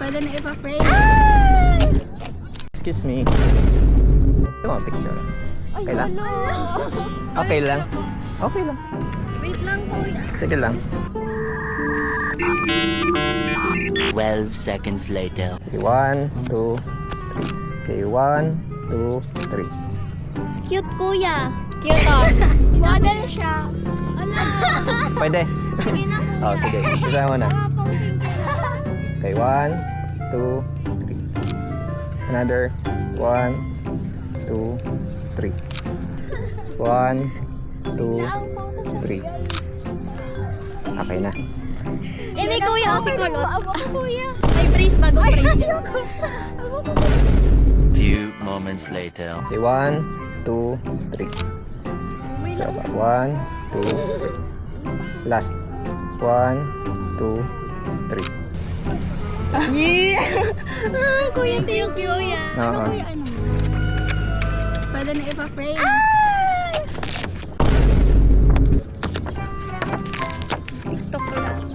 Pwede na ipa-frame. Excuse me. Ito ang picture. Okay lang? Okay lang? Okay lang. Wait lang po. Sige lang. 12 seconds later. Okay, 1, 2, 3. Okay, 1, 2, 3. Cute kuya. Cute oh. Model siya. Ala. Pwede? Sige na kuya. Oh, sige. Isa mo na. Okay, 1, 2, 3. Another. 1, 2, 3. 1, 2, 3. Okay na. Hindi kuya kasi kulot. Abo ko kuya. May brace ba doon? Brace yan. Abo ko. Few moments later. Okay, 1, 2, 3. 1, 2. Last. 1, 2, 3. Kuya, thank you kuya. Oo. Kuya, ano? Pwede na ipa-frame. TikTok ko lang.